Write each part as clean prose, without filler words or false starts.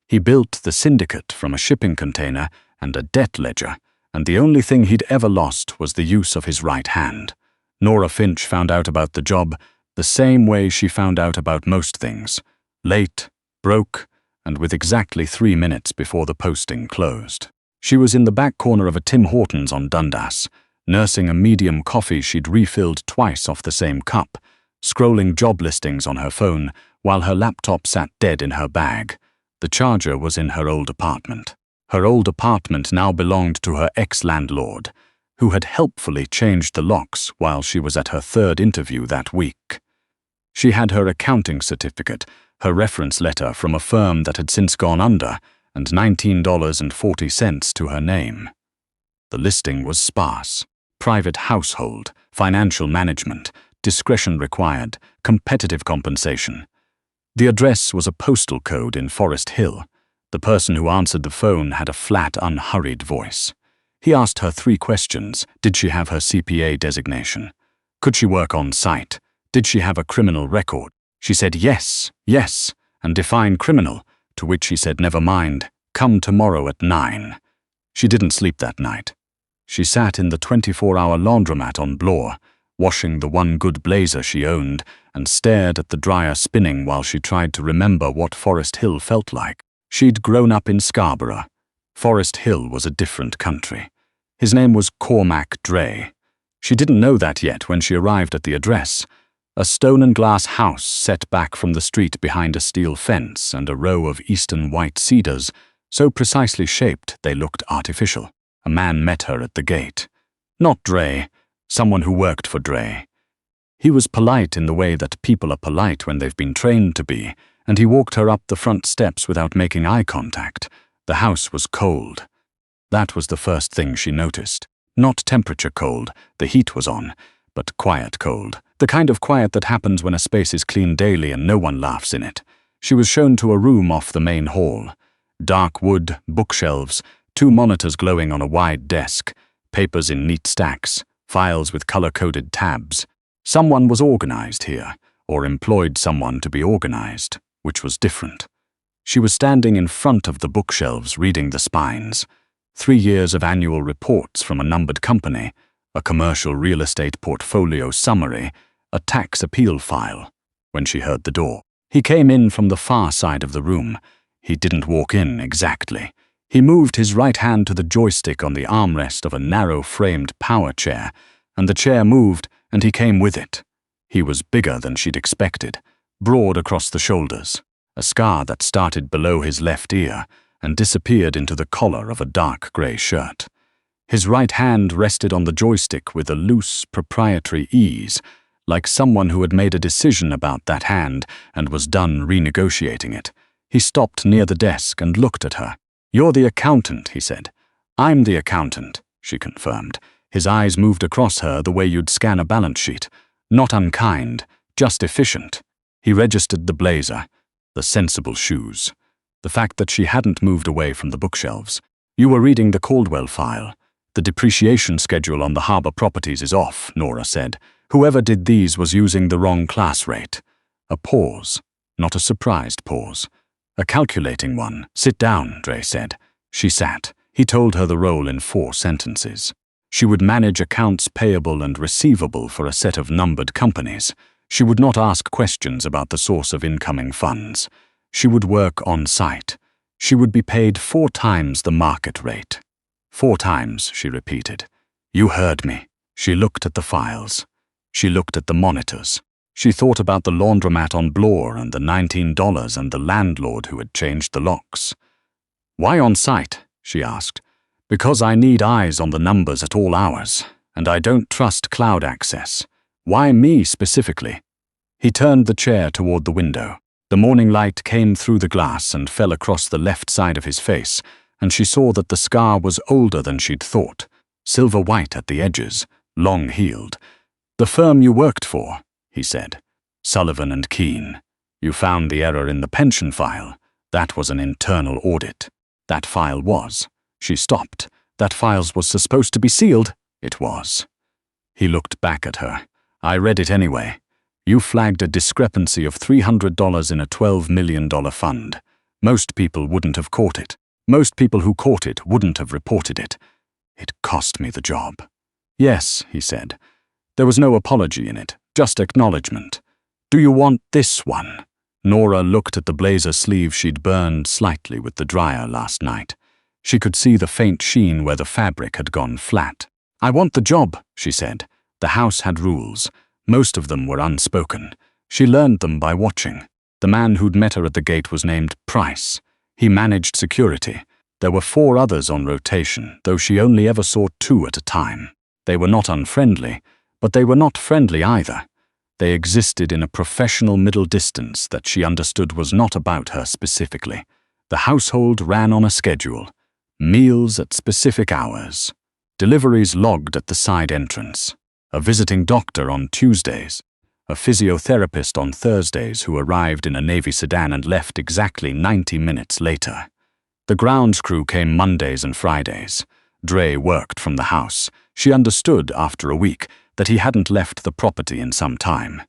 He built the syndicate from a shipping container and a debt ledger, and the only thing he'd ever lost was the use of his right hand. Nora Finch found out about the job the same way she found out about most things: late, broke, and with exactly 3 minutes before the posting closed. She was in the back corner of a Tim Hortons on Dundas, nursing a medium coffee she'd refilled twice off the same cup, scrolling job listings on her phone while her laptop sat dead in her bag. The charger was in her old apartment. Her old apartment now belonged to her ex-landlord, who had helpfully changed the locks while she was at her 3rd interview that week. She had her accounting certificate, her reference letter from a firm that had since gone under, and $19.40 to her name. The listing was sparse: private household, financial management, discretion required, competitive compensation. The address was a postal code in Forest Hill. The person who answered the phone had a flat, unhurried voice. He asked her 3 questions. Did she have her CPA designation? Could she work on site? Did she have a criminal record? She said yes, yes, and define criminal, to which he said never mind, come tomorrow at 9. She didn't sleep that night. She sat in the 24-hour laundromat on Bloor, washing the one good blazer she owned, and stared at the dryer spinning while she tried to remember what Forest Hill felt like. She'd grown up in Scarborough. Forest Hill was a different country. His name was Cormac Dre. She didn't know that yet when she arrived at the address: a stone and glass house set back from the street behind a steel fence and a row of eastern white cedars, so precisely shaped they looked artificial. A man met her at the gate. Not Dre, someone who worked for Dre. He was polite in the way that people are polite when they've been trained to be, and he walked her up the front steps without making eye contact. The house was cold. That was the first thing she noticed. Not temperature cold, the heat was on, but quiet cold. The kind of quiet that happens when a space is cleaned daily and no one laughs in it. She was shown to a room off the main hall. Dark wood, bookshelves, 2 monitors glowing on a wide desk, papers in neat stacks, files with color-coded tabs. Someone was organized here, or employed someone to be organized, which was different. She was standing in front of the bookshelves reading the spines. 3 years of annual reports from a numbered company, a commercial real estate portfolio summary, a tax appeal file. When she heard the door, he came in from the far side of the room. He didn't walk in exactly. He moved his right hand to the joystick on the armrest of a narrow-framed power chair, and the chair moved, and he came with it. He was bigger than she'd expected, broad across the shoulders, a scar that started below his left ear and disappeared into the collar of a dark grey shirt. His right hand rested on the joystick with a loose, proprietary ease, like someone who had made a decision about that hand and was done renegotiating it. He stopped near the desk and looked at her. "You're the accountant," he said. "I'm the accountant," she confirmed. His eyes moved across her the way you'd scan a balance sheet. Not unkind, just efficient. He registered the blazer, the sensible shoes, the fact that she hadn't moved away from the bookshelves. "You were reading the Caldwell file. The depreciation schedule on the harbor properties is off," Nora said. "Whoever did these was using the wrong class rate." A pause, not a surprised pause. A calculating one. "Sit down," Dre said. She sat. He told her the role in 4 sentences. She would manage accounts payable and receivable for a set of numbered companies. She would not ask questions about the source of incoming funds. She would work on site. She would be paid 4 times the market rate. 4 times, she repeated. "You heard me." She looked at the files. She looked at the monitors. She thought about the laundromat on Bloor and the $19 and the landlord who had changed the locks. "Why on site?" she asked. "Because I need eyes on the numbers at all hours, and I don't trust cloud access." "Why me specifically?" He turned the chair toward the window. The morning light came through the glass and fell across the left side of his face, and she saw that the scar was older than she'd thought, silver-white at the edges, long-heeled. "The firm you worked for," he said. "Sullivan and Keene. You found the error in the pension file. That was an internal audit." That file was. She stopped. That file was supposed to be sealed. It was. He looked back at her. "I read it anyway. You flagged a discrepancy of $300 in a $12 million fund. Most people wouldn't have caught it. Most people who caught it wouldn't have reported it. It cost me the job. Yes, he said. There was no apology in it, just acknowledgement. Do you want this one? Nora looked at the blazer sleeve she'd burned slightly with the dryer last night. She could see the faint sheen where the fabric had gone flat. I want the job, she said. The house had rules. Most of them were unspoken. She learned them by watching. The man who'd met her at the gate was named Price. He managed security. There were 4 others on rotation, though she only ever saw 2 at a time. They were not unfriendly, but they were not friendly either. They existed in a professional middle distance that she understood was not about her specifically. The household ran on a schedule. Meals at specific hours. Deliveries logged at the side entrance. A visiting doctor on Tuesdays. A physiotherapist on Thursdays who arrived in a Navy sedan and left exactly 90 minutes later. The grounds crew came Mondays and Fridays. Dre worked from the house. She understood, after a week, that he hadn't left the property in some time.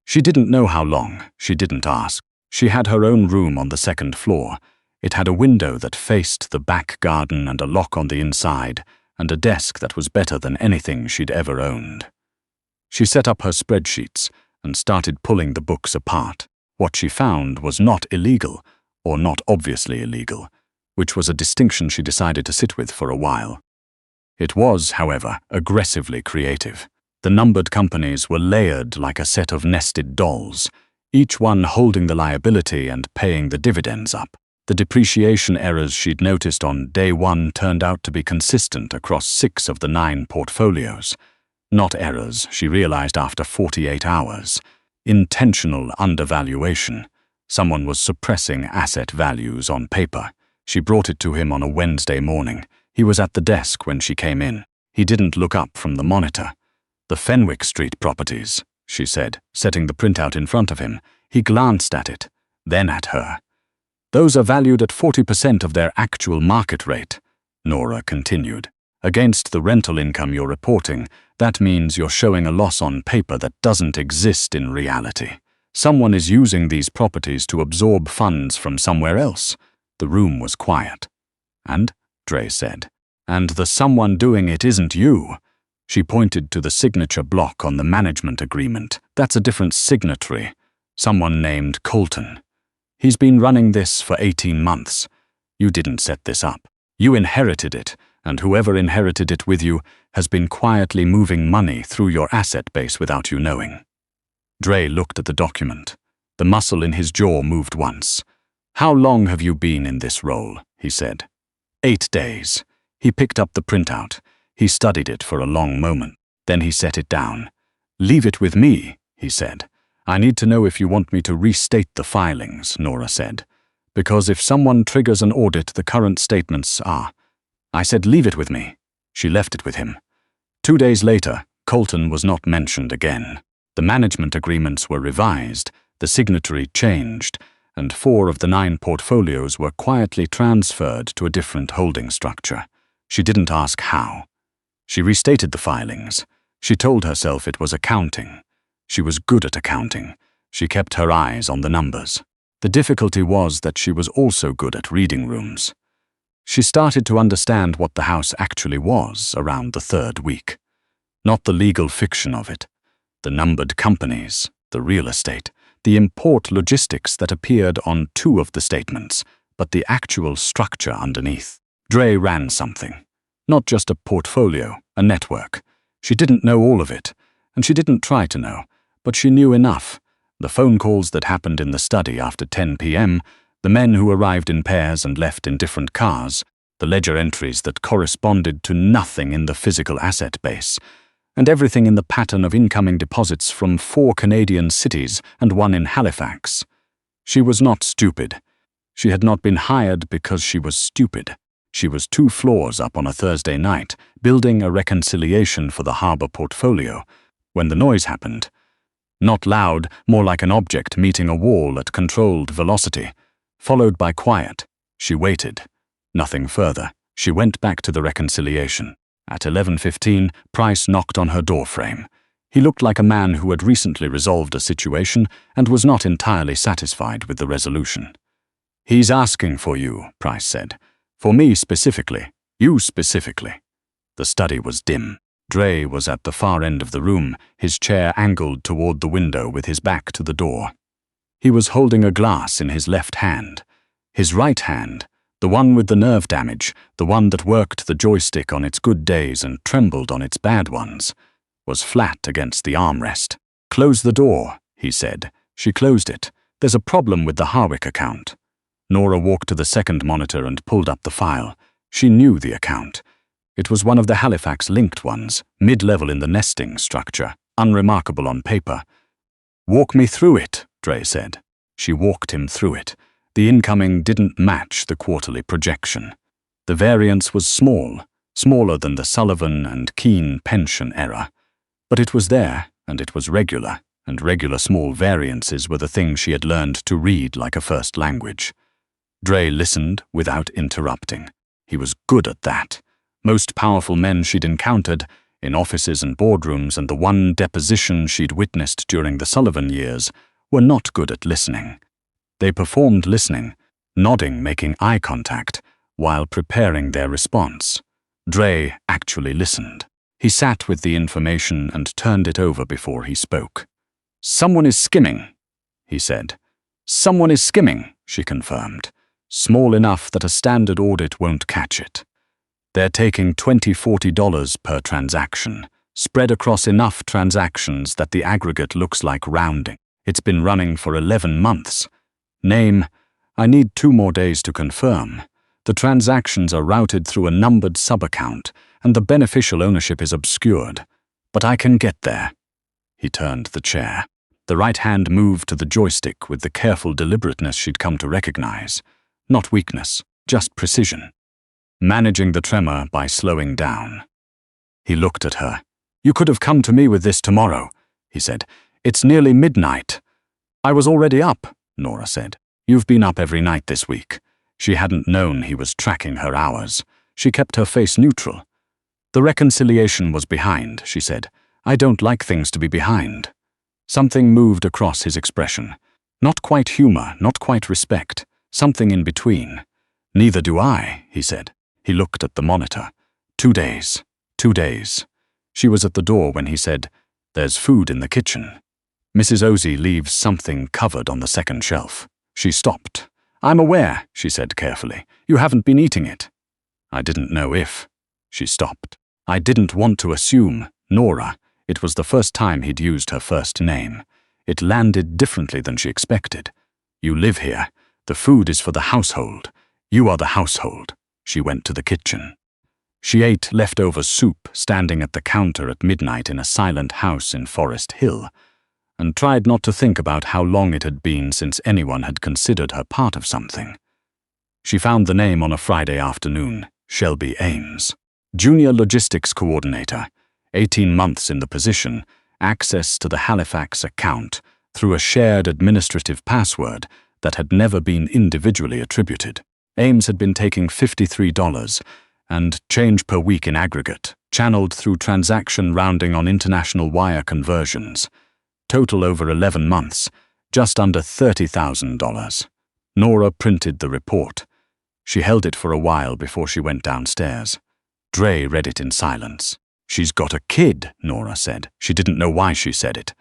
She didn't know how long. She didn't ask. She had her own room on the 2nd floor. It had a window that faced the back garden and a lock on the inside, and a desk that was better than anything she'd ever owned. She set up her spreadsheets and started pulling the books apart. What she found was not illegal, or not obviously illegal, which was a distinction she decided to sit with for a while. It was, however, aggressively creative. The numbered companies were layered like a set of nested dolls, each one holding the liability and paying the dividends up. The depreciation errors she'd noticed on day 1 turned out to be consistent across 6 of the 9 portfolios. Not errors, she realized after 48 hours. Intentional undervaluation. Someone was suppressing asset values on paper. She brought it to him on a Wednesday morning. He was at the desk when she came in. He didn't look up from the monitor. The Fenwick Street properties, she said, setting the printout in front of him. He glanced at it, then at her. Those are valued at 40% of their actual market rate, Nora continued. Against the rental income you're reporting, that means you're showing a loss on paper that doesn't exist in reality. Someone is using these properties to absorb funds from somewhere else. The room was quiet. And, Dre said, and the someone doing it isn't you. She pointed to the signature block on the management agreement. That's a different signatory. Someone named Colton. He's been running this for 18 months. You didn't set this up. You inherited it, and whoever inherited it with you has been quietly moving money through your asset base without you knowing. Dre looked at the document. The muscle in his jaw moved once. How long have you been in this role? He said. 8 days. He picked up the printout. He studied it for a long moment. Then he set it down. Leave it with me, he said. I need to know if you want me to restate the filings, Nora said. Because if someone triggers an audit, the current statements are. I said, leave it with me. She left it with him. 2 days later, Colton was not mentioned again. The management agreements were revised, the signatory changed, and 4 of the 9 portfolios were quietly transferred to a different holding structure. She didn't ask how. She restated the filings. She told herself it was accounting. She was good at accounting. She kept her eyes on the numbers. The difficulty was that she was also good at reading rooms. She started to understand what the house actually was around the 3rd week. Not the legal fiction of it. The numbered companies, the real estate, the import logistics that appeared on 2 of the statements, but the actual structure underneath. Dre ran something. Not just a portfolio, a network. She didn't know all of it, and she didn't try to know, but she knew enough. The phone calls that happened in the study after 10 p.m., the men who arrived in pairs and left in different cars, the ledger entries that corresponded to nothing in the physical asset base, and everything in the pattern of incoming deposits from 4 Canadian cities and 1 in Halifax. She was not stupid. She had not been hired because she was stupid. She was 2 floors up on a Thursday night, building a reconciliation for the harbor portfolio, when the noise happened. Not loud, more like an object meeting a wall at controlled velocity. Followed by quiet. She waited. Nothing further. She went back to the reconciliation. At 11:15, Price knocked on her doorframe. He looked like a man who had recently resolved a situation and was not entirely satisfied with the resolution. He's asking for you, Price said. For me specifically. You specifically. The study was dim. Dre was at the far end of the room, his chair angled toward the window with his back to the door. He was holding a glass in his left hand. His right hand, the one with the nerve damage, the one that worked the joystick on its good days and trembled on its bad ones, was flat against the armrest. "Close the door," he said. She closed it. "There's a problem with the Harwick account." Nora walked to the second monitor and pulled up the file. She knew the account. It was one of the Halifax-linked ones, mid-level in the nesting structure, unremarkable on paper. "Walk me through it," Dre said. She walked him through it. The incoming didn't match the quarterly projection. The variance was small, smaller than the Sullivan and Keene pension error. But it was there, and it was regular, and regular small variances were the things she had learned to read like a first language. Dre listened without interrupting. He was good at that. Most powerful men she'd encountered, in offices and boardrooms and the one deposition she'd witnessed during the Sullivan years, were not good at listening. They performed listening, nodding, making eye contact, while preparing their response. Dre actually listened. He sat with the information and turned it over before he spoke. "Someone is skimming," he said. "Someone is skimming," she confirmed. "Small enough that a standard audit won't catch it. They're taking $20–40 per transaction, spread across enough transactions that the aggregate looks like rounding. It's been running for 11 months. Name, I need 2 more days to confirm. The transactions are routed through a numbered sub-account, and the beneficial ownership is obscured. But I can get there." He turned the chair. The right hand moved to the joystick with the careful deliberateness she'd come to recognize. Not weakness, just precision. Managing the tremor by slowing down. He looked at her. "You could have come to me with this tomorrow," he said. "It's nearly midnight." "I was already up," Nora said. "You've been up every night this week." She hadn't known he was tracking her hours. She kept her face neutral. "The reconciliation was behind," she said. "I don't like things to be behind." Something moved across his expression. Not quite humor, not quite respect. Something in between. "Neither do I," he said. He looked at the monitor. 2 days. 2 days. She was at the door when he said, "There's food in the kitchen." Mrs. Ozzie leaves something covered on the second shelf. She stopped. "I'm aware," she said carefully. "You haven't been eating it." "I didn't know if." She stopped. "I didn't want to assume, Nora." It was the first time he'd used her first name. It landed differently than she expected. "You live here. The food is for the household. You are the household." She went to the kitchen. She ate leftover soup standing at the counter at midnight in a silent house in Forest Hill, and tried not to think about how long it had been since anyone had considered her part of something. She found the name on a Friday afternoon, Shelby Ames. Junior Logistics Coordinator, 18 months in the position, access to the Halifax account through a shared administrative password that had never been individually attributed. Ames had been taking $53 and change per week in aggregate, channeled through transaction rounding on international wire conversions. Total over 11 months, just under $30,000. Nora printed the report. She held it for a while before she went downstairs. Dre read it in silence. "She's got a kid," Nora said. She didn't know why she said it.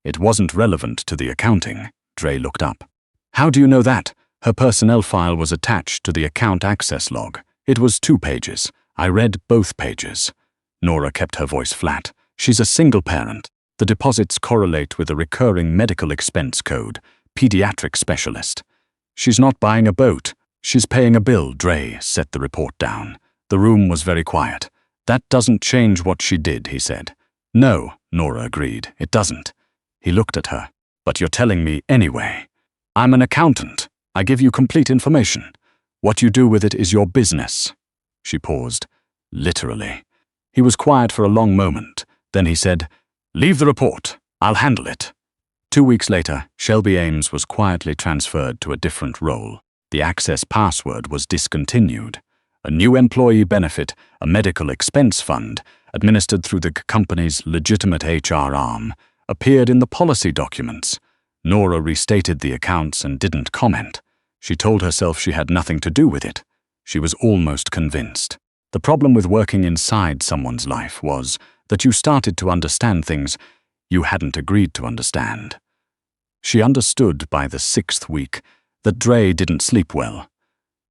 It wasn't relevant to the accounting. Dre looked up. "How do you know that?" Her personnel file was attached to the account access log. It was 2 pages. I read both pages. Nora kept her voice flat. "She's a single parent. The deposits correlate with a recurring medical expense code, pediatric specialist. She's not buying a boat. She's paying a bill." Dre set the report down. The room was very quiet. "That doesn't change what she did," he said. "No," Nora agreed. "It doesn't." He looked at her. "But you're telling me anyway. I'm an accountant. I give you complete information. What you do with it is your business." She paused. "Literally." He was quiet for a long moment. Then he said, "Leave the report. I'll handle it." 2 weeks later, Shelby Ames was quietly transferred to a different role. The access password was discontinued. A new employee benefit, a medical expense fund, administered through the company's legitimate HR arm, appeared in the policy documents. Nora restated the accounts and didn't comment. She told herself she had nothing to do with it. She was almost convinced. The problem with working inside someone's life was that you started to understand things you hadn't agreed to understand. She understood by the 6th week that Dre didn't sleep well.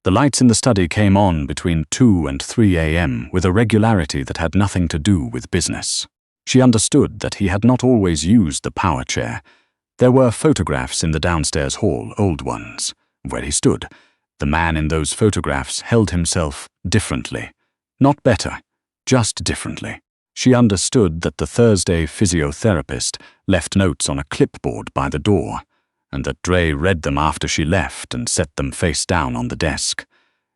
The lights in the study came on between 2 and 3 a.m. with a regularity that had nothing to do with business. She understood that he had not always used the power chair. There were photographs in the downstairs hall, old ones, where he stood. The man in those photographs held himself differently. Not better, just differently. She understood that the Thursday physiotherapist left notes on a clipboard by the door, and that Dre read them after she left and set them face down on the desk.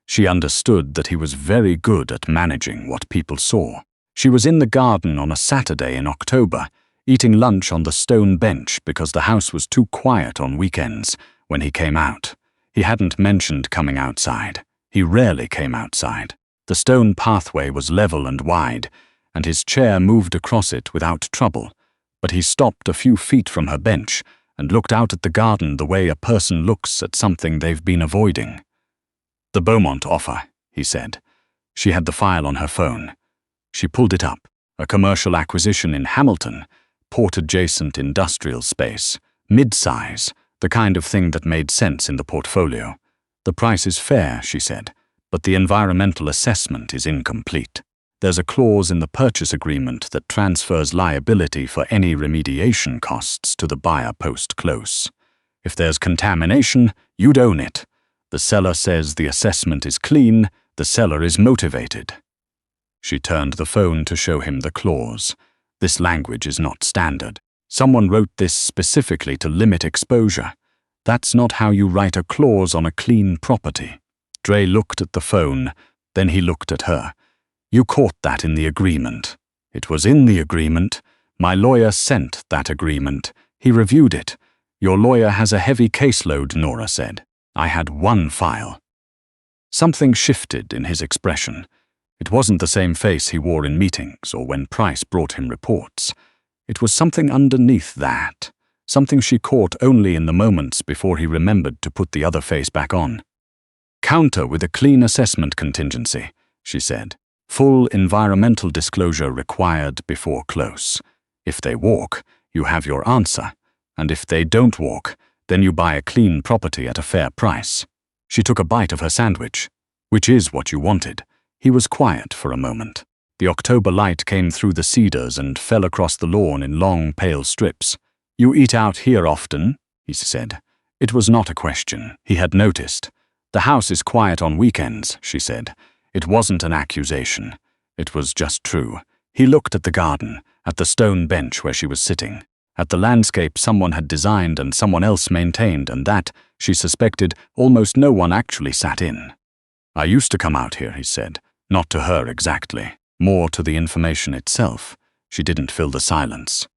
She understood that he was very good at managing what people saw. She was in the garden on a Saturday in October, eating lunch on the stone bench because the house was too quiet on weekends when he came out. He hadn't mentioned coming outside. He rarely came outside. The stone pathway was level and wide, and his chair moved across it without trouble, but he stopped a few feet from her bench and looked out at the garden the way a person looks at something they've been avoiding. "The Beaumont offer," he said. She had the file on her phone. She pulled it up. A commercial acquisition in Hamilton, port-adjacent industrial space, mid-size, the kind of thing that made sense in the portfolio. "The price is fair," she said, "but the environmental assessment is incomplete. There's a clause in the purchase agreement that transfers liability for any remediation costs to the buyer post-close. If there's contamination, you'd own it. The seller says the assessment is clean, the seller is motivated." She turned the phone to show him the clause. This language is not standard. Someone wrote this specifically to limit exposure. That's not how you write a clause on a clean property. Dre looked at the phone, then he looked at her. "You caught that in the agreement." "It was in the agreement. My lawyer sent that agreement. He reviewed it. Your lawyer has a heavy caseload," Nora said. "I had one file." Something shifted in his expression. It wasn't the same face he wore in meetings or when Price brought him reports. It was something underneath that, something she caught only in the moments before he remembered to put the other face back on. "Counter with a clean assessment contingency," she said. "Full environmental disclosure required before close. If they walk, you have your answer, and if they don't walk, then you buy a clean property at a fair price." She took a bite of her sandwich. "Which is what you wanted." He was quiet for a moment. The October light came through the cedars and fell across the lawn in long, pale strips. "You eat out here often?" he said. It was not a question. He had noticed. "The house is quiet on weekends," she said. It wasn't an accusation. It was just true. He looked at the garden, at the stone bench where she was sitting, at the landscape someone had designed and someone else maintained, and that, she suspected, almost no one actually sat in. "I used to come out here," he said. Not to her exactly. More to the information itself. She didn't fill the silence.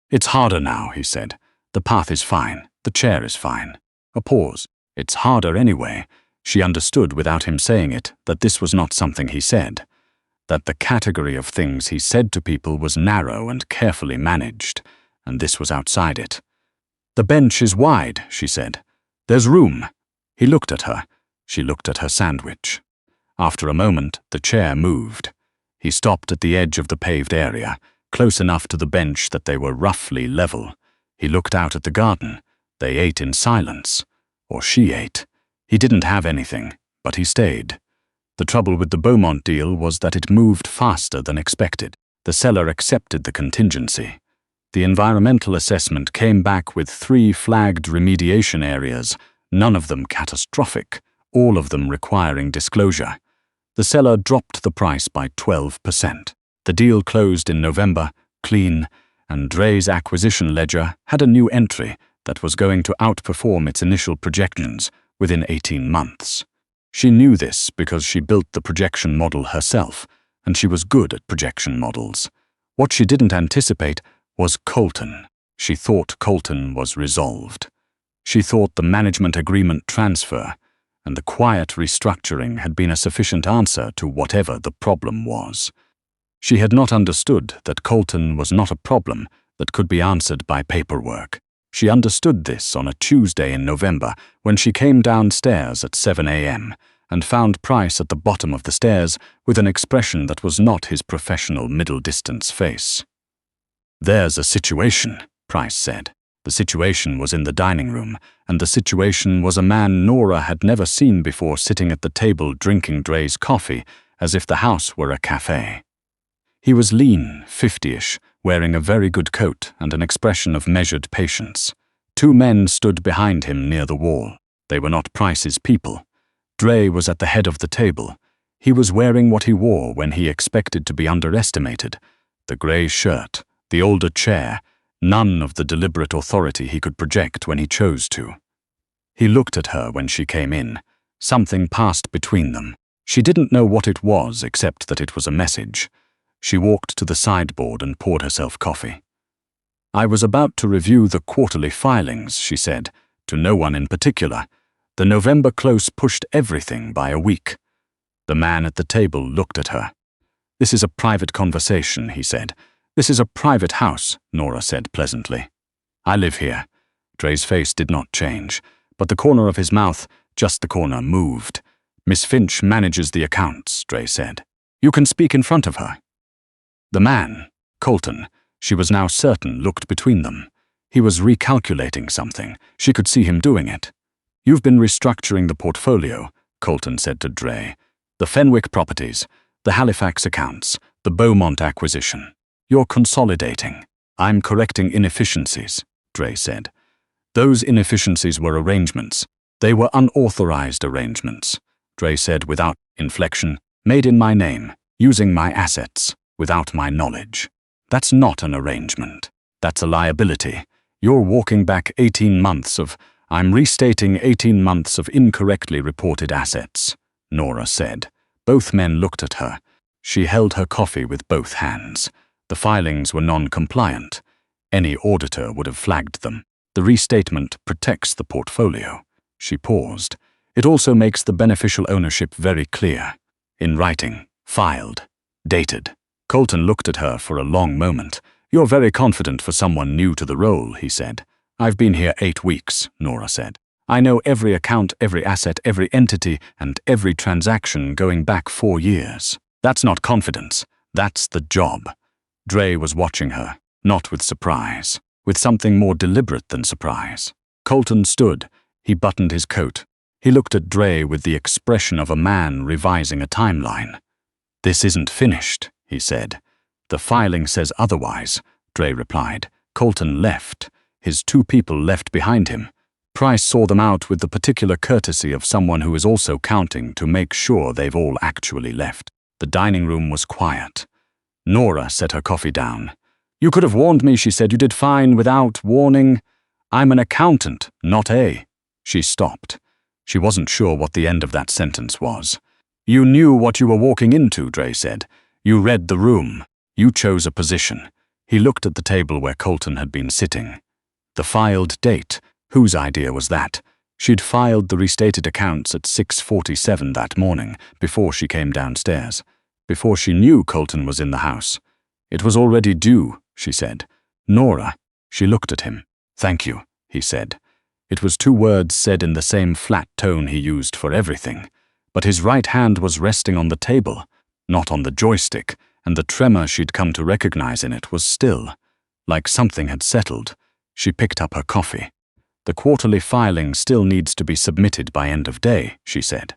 "It's harder now," he said. "The path is fine. The chair is fine." A pause. "It's harder anyway." She understood without him saying it that this was not something he said, that the category of things he said to people was narrow and carefully managed, and this was outside it. "The bench is wide," she said. "There's room." He looked at her. She looked at her sandwich. After a moment, the chair moved. He stopped at the edge of the paved area, close enough to the bench that they were roughly level. He looked out at the garden. They ate in silence. Or she ate. He didn't have anything, but he stayed. The trouble with the Beaumont deal was that it moved faster than expected. The seller accepted the contingency. The environmental assessment came back with 3 flagged remediation areas, none of them catastrophic, all of them requiring disclosure. The seller dropped the price by 12%. The deal closed in November, clean, and Dre's acquisition ledger had a new entry that was going to outperform its initial projections within 18 months. She knew this because she built the projection model herself, and she was good at projection models. What she didn't anticipate was Colton. She thought Colton was resolved. She thought the management agreement transfer and the quiet restructuring had been a sufficient answer to whatever the problem was. She had not understood that Colton was not a problem that could be answered by paperwork. She understood this on a Tuesday in November when she came downstairs at 7 a.m. and found Price at the bottom of the stairs with an expression that was not his professional middle-distance face. "There's a situation," Price said. The situation was in the dining room, and the situation was a man Nora had never seen before sitting at the table drinking Dre's coffee as if the house were a cafe. He was lean, 50-ish, wearing a very good coat and an expression of measured patience. Two men stood behind him near the wall. They were not Price's people. Dre was at the head of the table. He was wearing what he wore when he expected to be underestimated: the grey shirt, the older chair, none of the deliberate authority he could project when he chose to. He looked at her when she came in. Something passed between them. She didn't know what it was except that it was a message. She walked to the sideboard and poured herself coffee. "I was about to review the quarterly filings," she said, to no one in particular. "The November close pushed everything by a week." The man at the table looked at her. "This is a private conversation," he said. "This is a private house," Nora said pleasantly. "I live here." Dre's face did not change, but the corner of his mouth, just the corner, moved. "Miss Finch manages the accounts," Dre said. "You can speak in front of her." The man, Colton, she was now certain, looked between them. He was recalculating something. She could see him doing it. "You've been restructuring the portfolio," Colton said to Dre. "The Fenwick properties, the Halifax accounts, the Beaumont acquisition. You're consolidating." "I'm correcting inefficiencies," Dre said. "Those inefficiencies were arrangements. They were unauthorized arrangements," Dre said without inflection, "made in my name, using my assets, without my knowledge. That's not an arrangement. That's a liability. You're walking back 18 months of, I'm restating 18 months of incorrectly reported assets," Nora said. Both men looked at her. She held her coffee with both hands. The filings were non-compliant. Any auditor would have flagged them. "The restatement protects the portfolio." She paused. "It also makes the beneficial ownership very clear. In writing, filed, dated." Colton looked at her for a long moment. "You're very confident for someone new to the role," he said. "I've been here 8 weeks, Nora said. "I know every account, every asset, every entity, and every transaction going back 4 years. That's not confidence. That's the job." Dre was watching her, not with surprise, with something more deliberate than surprise. Colton stood. He buttoned his coat. He looked at Dre with the expression of a man revising a timeline. "This isn't finished," he said. "The filing says otherwise," Dre replied. Colton left. His 2 people left behind him. Price saw them out with the particular courtesy of someone who is also counting to make sure they've all actually left. The dining room was quiet. Nora set her coffee down. "You could have warned me," she said. "You did fine without warning. I'm an accountant, not a..." She stopped. She wasn't sure what the end of that sentence was. "You knew what you were walking into," Dre said. "You read the room. You chose a position." He looked at the table where Colton had been sitting. The filed date. Whose idea was that? She'd filed the restated accounts at 6:47 that morning, before she came downstairs, before she knew Colton was in the house. "It was already due," she said. "Nora." She looked at him. "Thank you," he said. It was 2 words said in the same flat tone he used for everything. But his right hand was resting on the table, not on the joystick, and the tremor she'd come to recognize in it was still. Like something had settled. She picked up her coffee. "The quarterly filing still needs to be submitted by end of day," she said.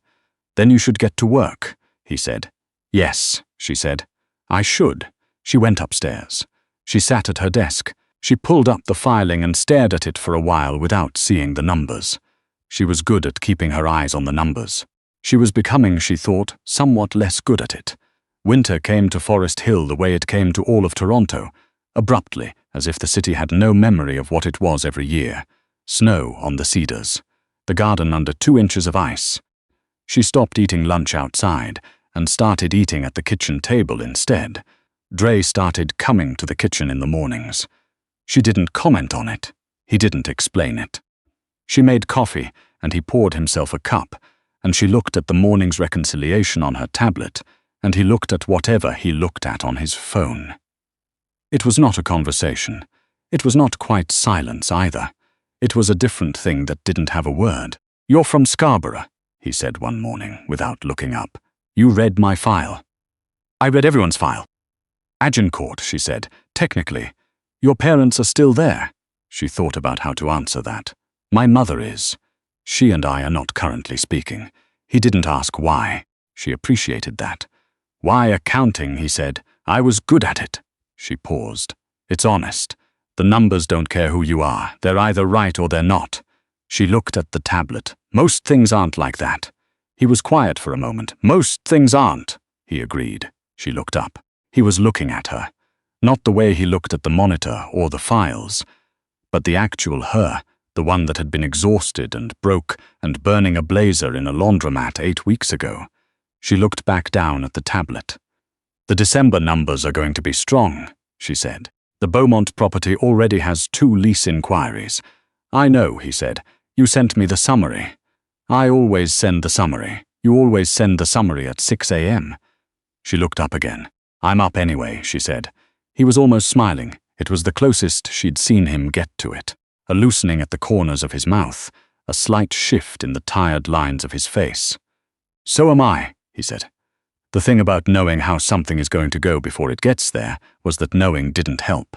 "Then you should get to work," he said. "Yes," she said. "I should." She went upstairs. She sat at her desk. She pulled up the filing and stared at it for a while without seeing the numbers. She was good at keeping her eyes on the numbers. She was becoming, she thought, somewhat less good at it. Winter came to Forest Hill the way it came to all of Toronto, abruptly, as if the city had no memory of what it was every year. Snow on the cedars. The garden under 2 inches of ice. She stopped eating lunch outside and started eating at the kitchen table instead. Dre started coming to the kitchen in the mornings. She didn't comment on it. He didn't explain it. She made coffee, and he poured himself a cup, and she looked at the morning's reconciliation on her tablet, and he looked at whatever he looked at on his phone. It was not a conversation. It was not quite silence either. It was a different thing that didn't have a word. "You're from Scarborough," he said one morning, without looking up. "You read my file." "I read everyone's file." "Agincourt," she said. "Technically. Your parents are still there." She thought about how to answer that. "My mother is. She and I are not currently speaking." He didn't ask why. She appreciated that. "Why accounting?" he said. "I was good at it." She paused. "It's honest. The numbers don't care who you are. They're either right or they're not." She looked at the tablet. "Most things aren't like that." He was quiet for a moment. "Most things aren't," he agreed. She looked up. He was looking at her. Not the way he looked at the monitor or the files, but the actual her, the one that had been exhausted and broke and burning a blazer in a laundromat 8 weeks ago. She looked back down at the tablet. "The December numbers are going to be strong," she said. "The Beaumont property already has 2 lease inquiries." "I know," he said. "You sent me the summary." "I always send the summary. You always send the summary at 6 a.m. She looked up again. "I'm up anyway," she said. He was almost smiling. It was the closest she'd seen him get to it. A loosening at the corners of his mouth, a slight shift in the tired lines of his face. "So am I," he said. The thing about knowing how something is going to go before it gets there was that knowing didn't help.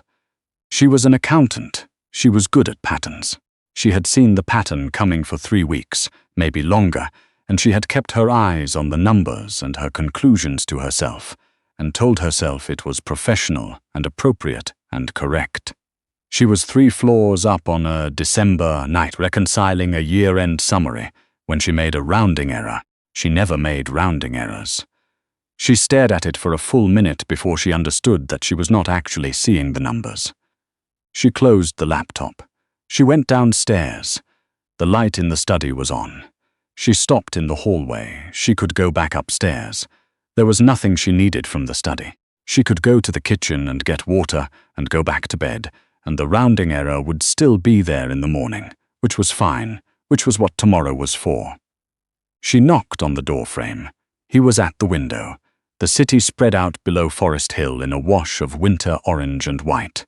She was an accountant. She was good at patterns. She had seen the pattern coming for 3 weeks, maybe longer, and she had kept her eyes on the numbers and her conclusions to herself, and told herself it was professional and appropriate and correct. She was 3 floors up on a December night reconciling a year-end summary when she made a rounding error. She never made rounding errors. She stared at it for a full minute before she understood that she was not actually seeing the numbers. She closed the laptop. She went downstairs. The light in the study was on. She stopped in the hallway. She could go back upstairs. There was nothing she needed from the study. She could go to the kitchen and get water and go back to bed, and the rounding error would still be there in the morning, which was fine, which was what tomorrow was for. She knocked on the doorframe. He was at the window. The city spread out below Forest Hill in a wash of winter orange and white.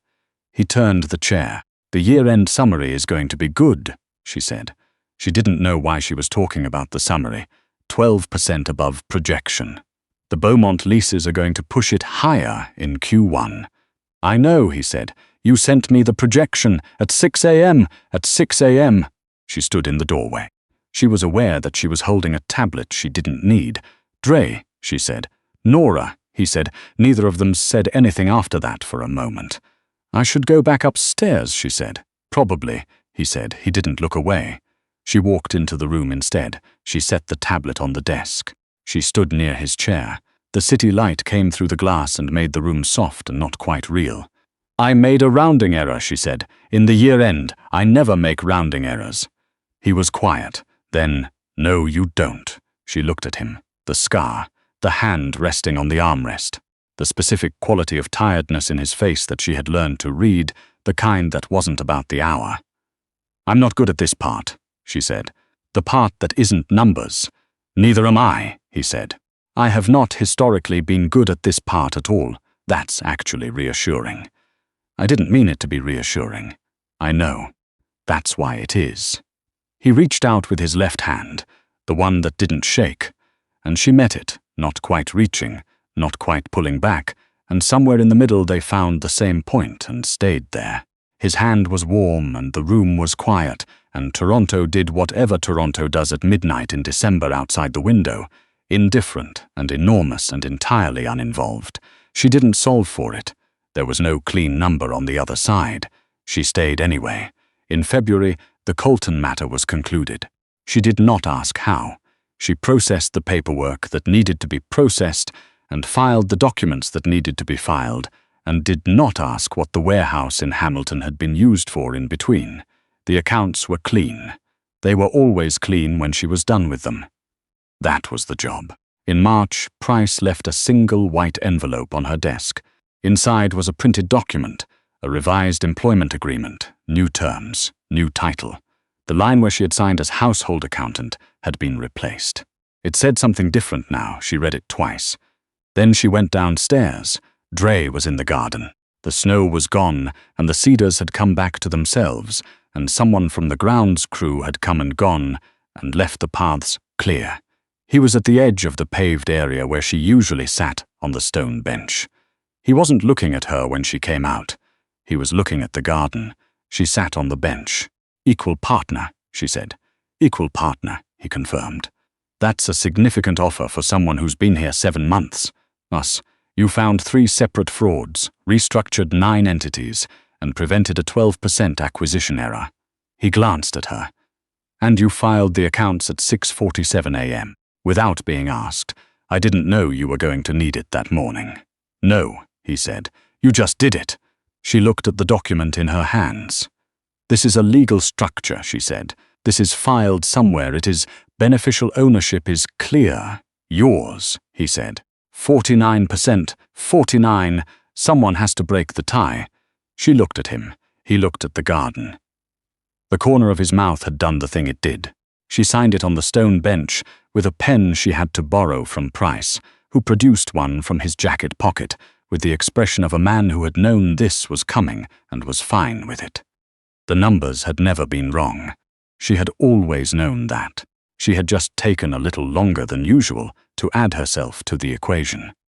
He turned the chair. "The year-end summary is going to be good," she said. She didn't know why she was talking about the summary. 12% above projection. "The Beaumont leases are going to push it higher in Q1. "I know," he said. "You sent me the projection at 6 a.m. At 6 a.m. She stood in the doorway. She was aware that she was holding a tablet she didn't need. "Dre," she said. "Nora," he said. Neither of them said anything after that for a moment. "I should go back upstairs," she said. "Probably," he said. He didn't look away. She walked into the room instead. She set the tablet on the desk. She stood near his chair. The city light came through the glass and made the room soft and not quite real. "I made a rounding error," she said. "In the year-end, I never make rounding errors." He was quiet. Then, "No, you don't." She looked at him. The scar, the hand resting on the armrest, the specific quality of tiredness in his face that she had learned to read, the kind that wasn't about the hour. "I'm not good at this part," she said. "The part that isn't numbers." "Neither am I," he said. "I have not historically been good at this part at all. That's actually reassuring." "I didn't mean it to be reassuring." "I know. That's why it is." He reached out with his left hand, the one that didn't shake, and she met it, not quite reaching, not quite pulling back, and somewhere in the middle they found the same point and stayed there. His hand was warm and the room was quiet, and Toronto did whatever Toronto does at midnight in December outside the window, indifferent and enormous and entirely uninvolved. She didn't solve for it. There was no clean number on the other side. She stayed anyway. In February, the Colton matter was concluded. She did not ask how. She processed the paperwork that needed to be processed and filed the documents that needed to be filed, and did not ask what the warehouse in Hamilton had been used for in between. The accounts were clean. They were always clean when she was done with them. That was the job. In March, Price left a single white envelope on her desk. Inside was a printed document, a revised employment agreement, new terms, new title. The line where she had signed as household accountant had been replaced. It said something different now. She read it twice. Then she went downstairs. Dre was in the garden. The snow was gone, and the cedars had come back to themselves, and someone from the grounds crew had come and gone and left the paths clear. He was at the edge of the paved area where she usually sat on the stone bench. He wasn't looking at her when she came out. He was looking at the garden. She sat on the bench. "Equal partner," she said. "Equal partner," he confirmed. "That's a significant offer for someone who's been here 7 months. Us, you found 3 separate frauds, restructured 9 entities, and prevented a 12% acquisition error." He glanced at her. "And you filed the accounts at 6:47 a.m. without being asked. I didn't know you were going to need it that morning." "No," he said. "You just did it." She looked at the document in her hands. "This is a legal structure," she said. "This is filed somewhere. It is beneficial ownership is clear. Yours," he said. 49%, 49, someone has to break the tie." She looked at him. He looked at the garden. The corner of his mouth had done the thing it did. She signed it on the stone bench with a pen she had to borrow from Price, who produced one from his jacket pocket with the expression of a man who had known this was coming and was fine with it. The numbers had never been wrong. She had always known that. She had just taken a little longer than usual to add herself to the equation.